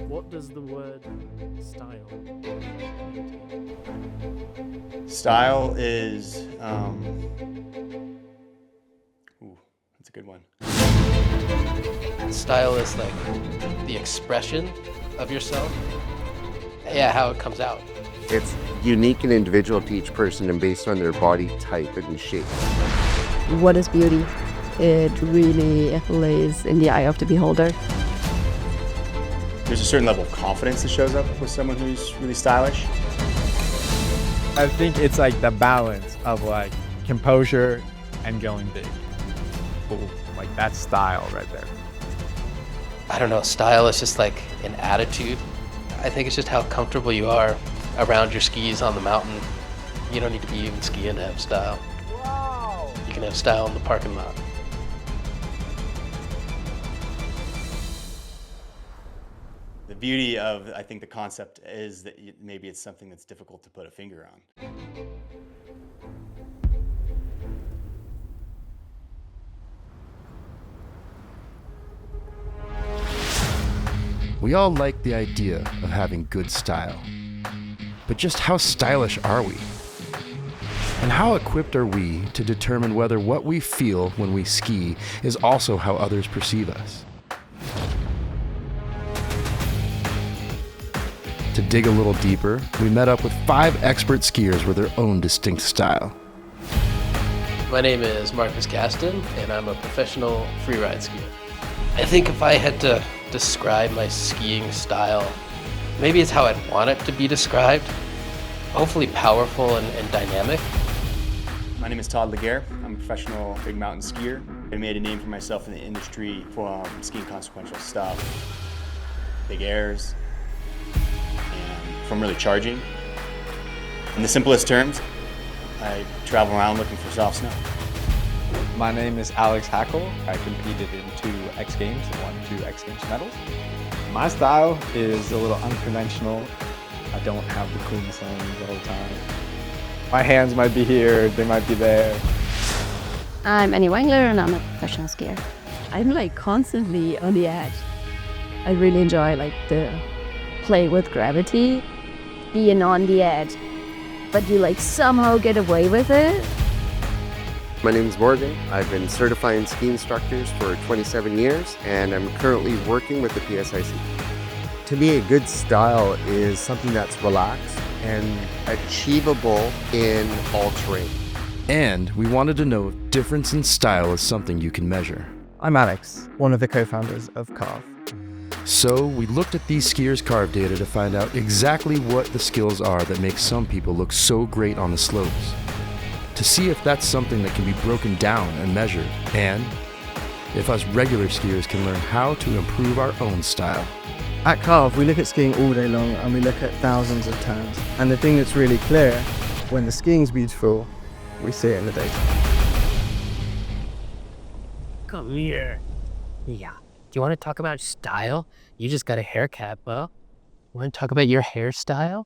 What does the word style mean to you? Style is, ooh, that's a good one. Style is like the expression of yourself. Yeah, how it comes out. It's unique and individual to each person and based on their body type and shape. What is beauty? It really lays in the eye of the beholder. There's a certain level of confidence that shows up with someone who's really stylish. I think it's like the balance of like composure and going big. Cool. Like that's style right there. I don't know, style is just like an attitude. I think it's just how comfortable you are around your skis on the mountain. You don't need to be even skiing to have style. Wow. You can have style in the parking lot. The beauty of, I think, the concept is that maybe it's something that's difficult to put a finger on. We all like the idea of having good style. But just how stylish are we? And how equipped are we to determine whether what we feel when we ski is also how others perceive us? To dig a little deeper, we met up with 5 expert skiers with their own distinct style. My name is Marcus Gaston, and I'm a professional freeride skier. I think if I had to describe my skiing style, maybe it's how I'd want it to be described. Hopefully powerful and dynamic. My name is Todd Laguerre. I'm a professional big mountain skier. I made a name for myself in the industry for skiing consequential stuff, big airs, and from really charging. In the simplest terms, I travel around looking for soft snow. My name is Alex Hackle. I competed in 2 X Games and won 2 X Games medals. My style is a little unconventional. I don't have the cleanest lines all the time. My hands might be here, they might be there. I'm Annie Wengler and I'm a professional skier. I'm like constantly on the edge. I really enjoy like the play with gravity, being on the edge, but you like somehow get away with it. My name is Morgan. I've been certifying ski instructors for 27 years and I'm currently working with the PSIC. To me, a good style is something that's relaxed and achievable in all terrain. And we wanted to know if difference in style is something you can measure. I'm Alex, one of the co-founders of Carv. So we looked at these skiers' Carv data to find out exactly what the skills are that make some people look so great on the slopes. To see if that's something that can be broken down and measured, and if us regular skiers can learn how to improve our own style. At Carv, we look at skiing all day long and we look at thousands of turns. And the thing that's really clear, when the skiing's beautiful, we see it in the data. Come here. Yeah. Do you want to talk about style? You just got a haircut, bro. Want to talk about your hairstyle?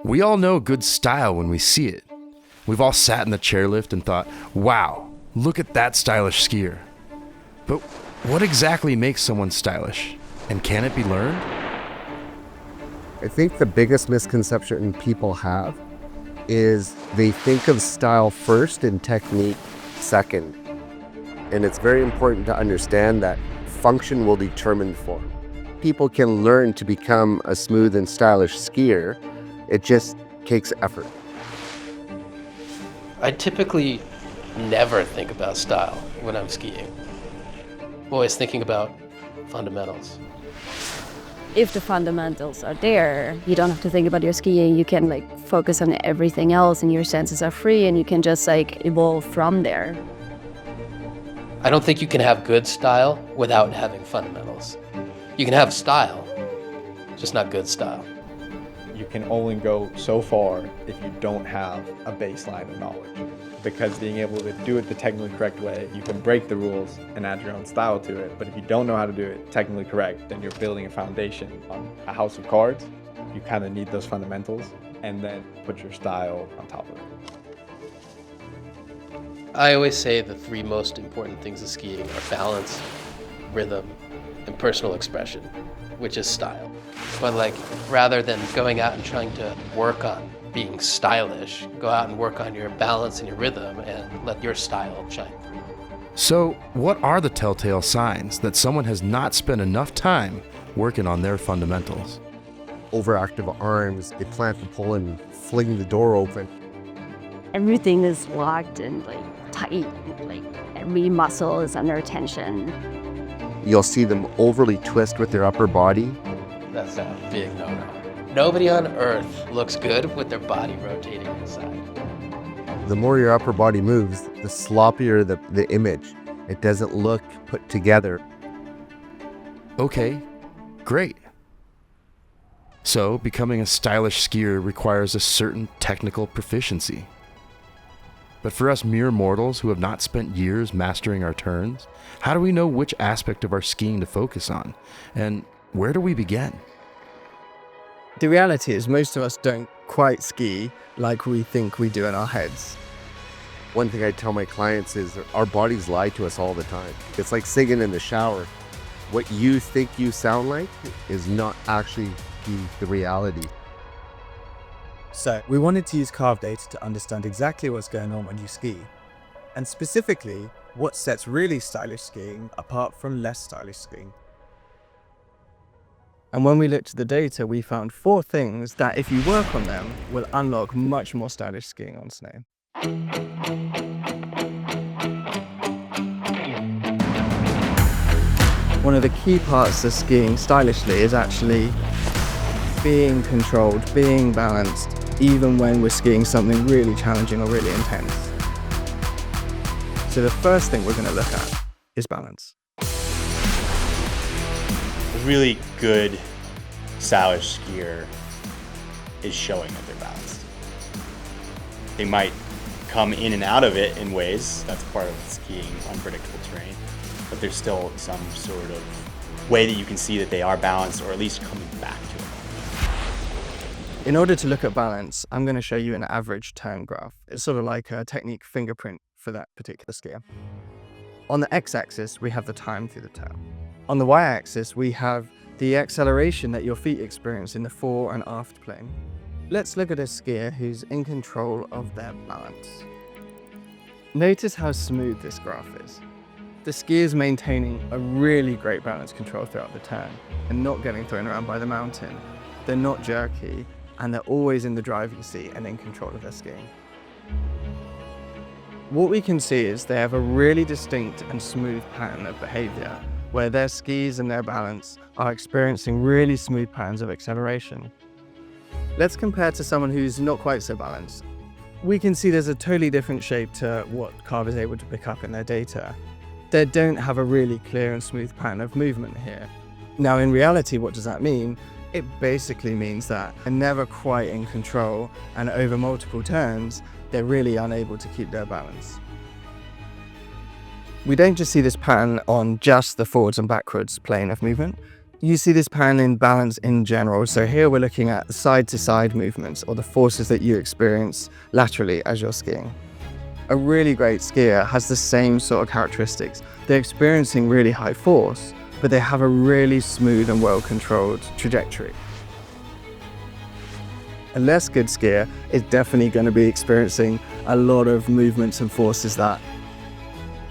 We all know good style when we see it. We've all sat in the chairlift and thought, wow, look at that stylish skier. But what exactly makes someone stylish? And can it be learned? I think the biggest misconception people have is they think of style first and technique second. And it's very important to understand that function will determine form. People can learn to become a smooth and stylish skier. It just takes effort. I typically never think about style when I'm skiing. I'm always thinking about fundamentals. If the fundamentals are there, you don't have to think about your skiing. You can like focus on everything else and your senses are free and you can just like evolve from there. I don't think you can have good style without having fundamentals. You can have style, just not good style. You can only go so far if you don't have a baseline of knowledge. Because being able to do it the technically correct way, you can break the rules and add your own style to it. But if you don't know how to do it technically correct, then you're building a foundation on a house of cards. You kind of need those fundamentals and then put your style on top of it. I always say the three most important things of skiing are balance, rhythm, and personal expression, which is style. But like, rather than going out and trying to work on being stylish, go out and work on your balance and your rhythm and let your style shine through. So, what are the telltale signs that someone has not spent enough time working on their fundamentals? Overactive arms, they plant the pole and fling the door open. Everything is locked and like tight, like every muscle is under tension. You'll see them overly twist with their upper body. That's a big no-no. Nobody on earth looks good with their body rotating inside. The more your upper body moves, the sloppier the image. It doesn't look put together. Okay, great. So, becoming a stylish skier requires a certain technical proficiency. But for us mere mortals who have not spent years mastering our turns, how do we know which aspect of our skiing to focus on? And where do we begin? The reality is most of us don't quite ski like we think we do in our heads. One thing I tell my clients is our bodies lie to us all the time. It's like singing in the shower. What you think you sound like is not actually the reality. So we wanted to use Carv data to understand exactly what's going on when you ski, and specifically what sets really stylish skiing apart from less stylish skiing. And when we looked at the data, we found 4 things that, if you work on them, will unlock much more stylish skiing on snow. One of the key parts of skiing stylishly is actually being controlled, being balanced, even when we're skiing something really challenging or really intense. So the first thing we're going to look at is balance. A really good stylish skier is showing that they're balanced. They might come in and out of it in ways, that's part of skiing unpredictable terrain, but there's still some sort of way that you can see that they are balanced, or at least coming back to it. In order to look at balance, I'm going to show you an average turn graph. It's sort of like a technique fingerprint for that particular skier. On the x-axis, we have the time through the turn. On the y-axis, we have the acceleration that your feet experience in the fore and aft plane. Let's look at a skier who's in control of their balance. Notice how smooth this graph is. The skier is maintaining a really great balance control throughout the turn and not getting thrown around by the mountain. They're not jerky, and they're always in the driving seat and in control of their skiing. What we can see is they have a really distinct and smooth pattern of behavior, where their skis and their balance are experiencing really smooth patterns of acceleration. Let's compare to someone who's not quite so balanced. We can see there's a totally different shape to what Carv is able to pick up in their data. They don't have a really clear and smooth pattern of movement here. Now, in reality, what does that mean? It basically means that they're never quite in control, and over multiple turns, they're really unable to keep their balance. We don't just see this pattern on just the forwards and backwards plane of movement. You see this pattern in balance in general. So here we're looking at side-to-side movements, or the forces that you experience laterally as you're skiing. A really great skier has the same sort of characteristics. They're experiencing really high force, but they have a really smooth and well-controlled trajectory. A less good skier is definitely going to be experiencing a lot of movements and forces that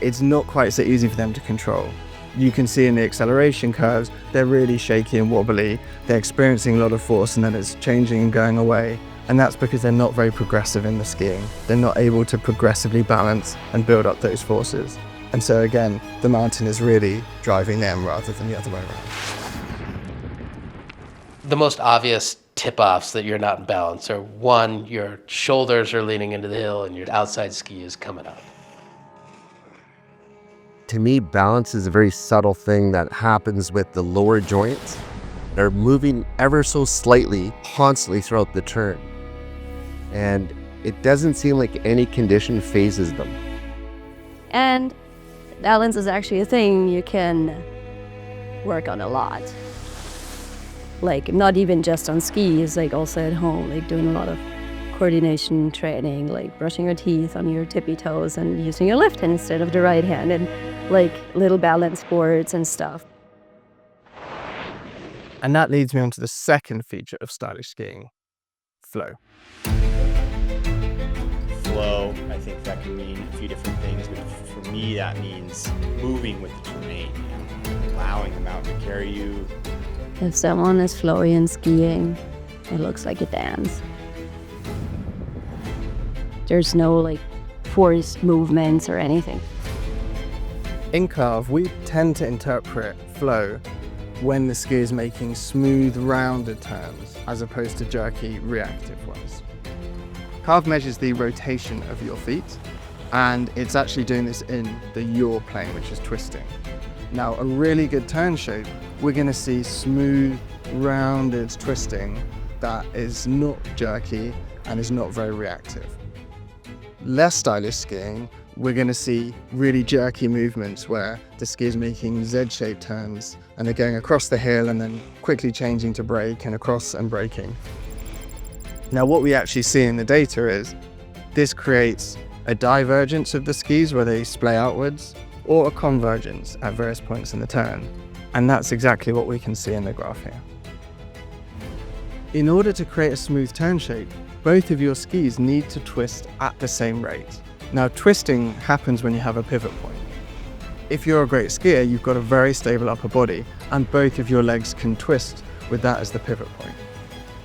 it's not quite so easy for them to control. You can see in the acceleration curves, they're really shaky and wobbly. They're experiencing a lot of force, and then it's changing and going away. And that's because they're not very progressive in the skiing. They're not able to progressively balance and build up those forces. And so again, the mountain is really driving them rather than the other way around. The most obvious tip-offs that you're not in balance are, 1, your shoulders are leaning into the hill and your outside ski is coming up. To me, balance is a very subtle thing that happens with the lower joints. They're moving ever so slightly, constantly throughout the turn. And it doesn't seem like any condition phases them. And balance is actually a thing you can work on a lot. Like, not even just on skis, like also at home, like doing a lot of coordination training, like brushing your teeth on your tippy toes and using your left hand instead of the right hand, and like little balance boards and stuff. And that leads me on to the second feature of stylish skiing, flow. Flow, I think that can mean a few different things, but for me that means moving with the terrain, allowing the mountain to carry you. If someone is flowy in skiing, it looks like a dance. There's no like forced movements or anything. In Carv, we tend to interpret flow when the ski is making smooth, rounded turns as opposed to jerky, reactive ones. Carv measures the rotation of your feet, and it's actually doing this in the yaw plane, which is twisting. Now, a really good turn shape, we're going to see smooth, rounded twisting that is not jerky and is not very reactive. Less stylish skiing, we're going to see really jerky movements where the ski is making Z-shaped turns and they're going across the hill and then quickly changing to brake and across and braking. Now, what we actually see in the data is this creates a divergence of the skis where they splay outwards, or a convergence at various points in the turn. And that's exactly what we can see in the graph here. In order to create a smooth turn shape, both of your skis need to twist at the same rate. Now, twisting happens when you have a pivot point. If you're a great skier, you've got a very stable upper body, and both of your legs can twist with that as the pivot point.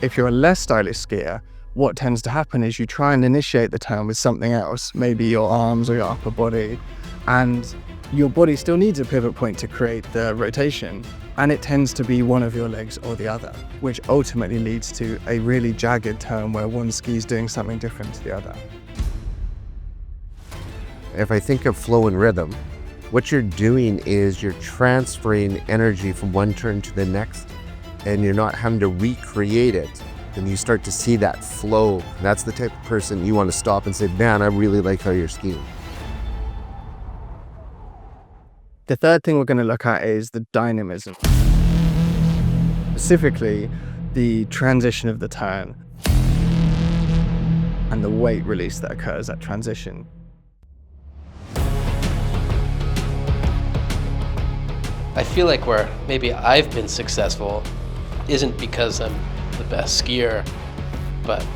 If you're a less stylish skier, what tends to happen is you try and initiate the turn with something else, maybe your arms or your upper body, and your body still needs a pivot point to create the rotation, and it tends to be one of your legs or the other, which ultimately leads to a really jagged turn where one ski is doing something different to the other. If I think of flow and rhythm, what you're doing is you're transferring energy from one turn to the next, and you're not having to recreate it. And you start to see that flow. That's the type of person you want to stop and say, man, I really like how you're skiing. The third thing we're going to look at is the dynamism. Specifically, the transition of the turn and the weight release that occurs at transition. I feel like where maybe I've been successful isn't because I'm the best skier, but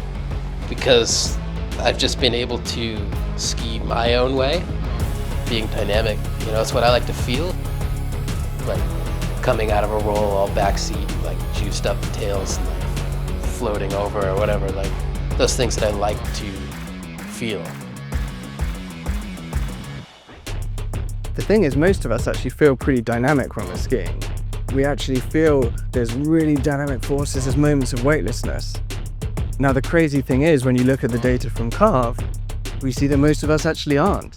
because I've just been able to ski my own way, being dynamic. You know, it's what I like to feel. Like coming out of a roll all backseat, like juiced up tails, and like floating over or whatever, like those things that I like to feel. The thing is, most of us actually feel pretty dynamic when we're skiing. We actually feel there's really dynamic forces, there's moments of weightlessness. Now, the crazy thing is, when you look at the data from Carv, we see that most of us actually aren't.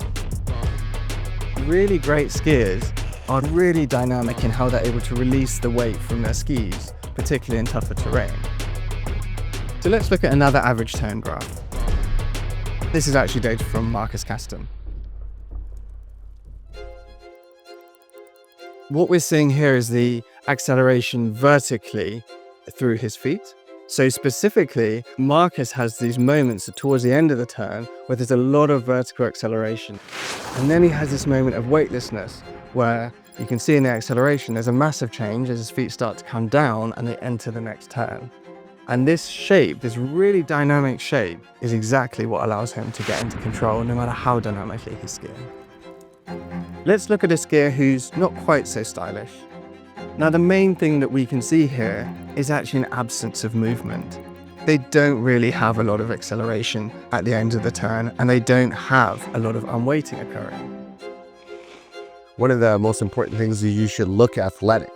Really great skiers are really dynamic in how they're able to release the weight from their skis, particularly in tougher terrain. So let's look at another average turn graph. This is actually data from Marcus Kasten. What we're seeing here is the acceleration vertically through his feet. So specifically, Marcus has these moments towards the end of the turn where there's a lot of vertical acceleration. And then he has this moment of weightlessness where you can see in the acceleration there's a massive change as his feet start to come down and they enter the next turn. And this shape, this really dynamic shape, is exactly what allows him to get into control no matter how dynamically he's skiing. Let's look at a skier who's not quite so stylish. Now, the main thing that we can see here is actually an absence of movement. They don't really have a lot of acceleration at the end of the turn, and they don't have a lot of unweighting occurring. One of the most important things is you should look athletic.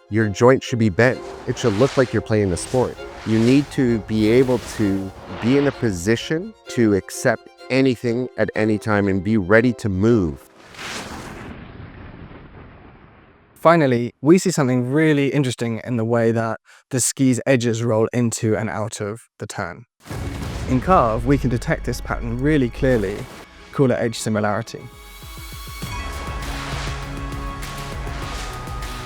Your joint should be bent. It should look like you're playing a sport. You need to be able to be in a position to accept anything at any time and be ready to move. Finally, we see something really interesting in the way that the ski's edges roll into and out of the turn. In Carv, we can detect this pattern really clearly, call it edge similarity.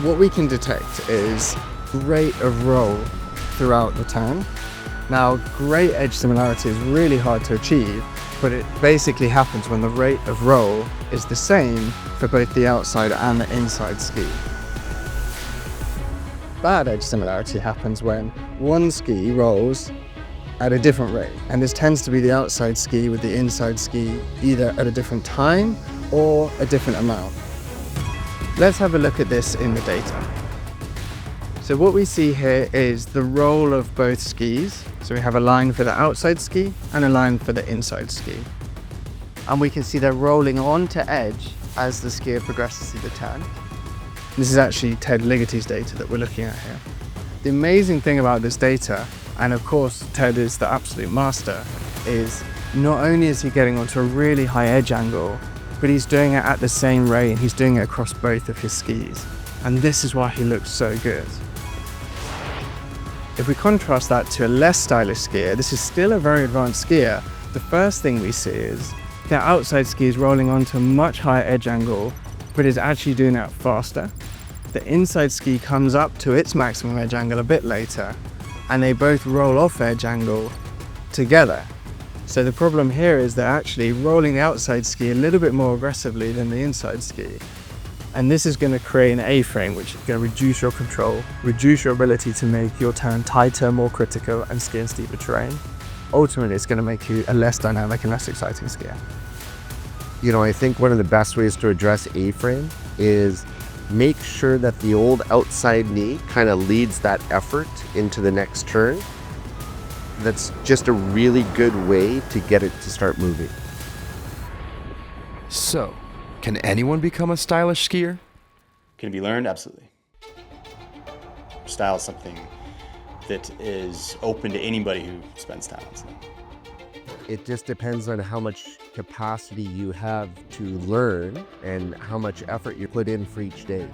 What we can detect is rate of roll throughout the turn Now, great edge similarity is really hard to achieve, but it basically happens when the rate of roll is the same for both the outside and the inside ski. Bad edge similarity happens when one ski rolls at a different rate, and this tends to be the outside ski with the inside ski either at a different time or a different amount. Let's have a look at this in the data. So what we see here is the roll of both skis. So we have a line for the outside ski and a line for the inside ski. And we can see they're rolling onto edge as the skier progresses through the turn. This is actually Ted Liggety's data that we're looking at here. The amazing thing about this data, and of course Ted is the absolute master, is not only is he getting onto a really high edge angle, but he's doing it at the same rate and he's doing it across both of his skis. And this is why he looks so good. If we contrast that to a less stylish skier, this is still a very advanced skier. The first thing we see is their outside ski is rolling onto a much higher edge angle, but is actually doing it faster. The inside ski comes up to its maximum edge angle a bit later, and they both roll off edge angle together. So the problem here is they're actually rolling the outside ski a little bit more aggressively than the inside ski. And this is going to create an A-frame, which is going to reduce your control, reduce your ability to make your turn tighter, more critical, and ski in steeper terrain. Ultimately, it's going to make you a less dynamic and less exciting skier. You know, I think one of the best ways to address A-frame is make sure that the old outside knee kind of leads that effort into the next turn. That's just a really good way to get it to start moving. So, can anyone become a stylish skier? Can it be learned? Absolutely. Style is something that is open to anybody who spends time on style. It just depends on how much capacity you have to learn and how much effort you put in for each day.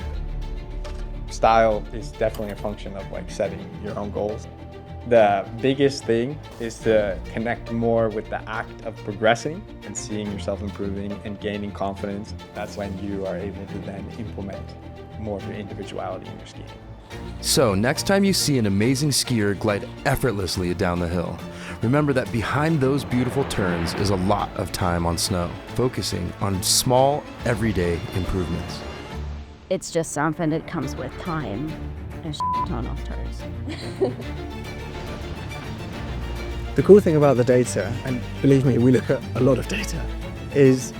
Style is definitely a function of like setting your own goals. The biggest thing is to connect more with the act of progressing and seeing yourself improving and gaining confidence. That's when you are able to then implement more of your individuality in your skiing. So, next time you see an amazing skier glide effortlessly down the hill, remember that behind those beautiful turns is a lot of time on snow, focusing on small, everyday improvements. It's just something that comes with time and a ton of turns. The cool thing about the data, and believe me, we look at a lot of data, is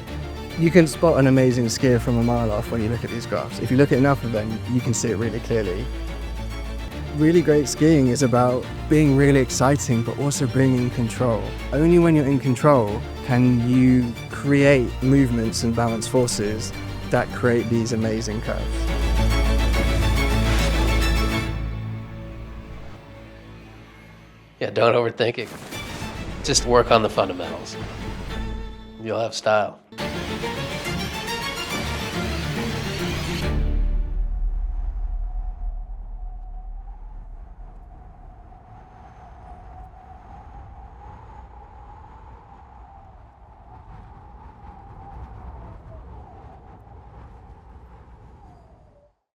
you can spot an amazing skier from a mile off when you look at these graphs. If you look at enough of them, you can see it really clearly. Really great skiing is about being really exciting, but also being in control. Only when you're in control can you create movements and balance forces that create these amazing curves. Yeah, don't overthink it. Just work on the fundamentals. You'll have style.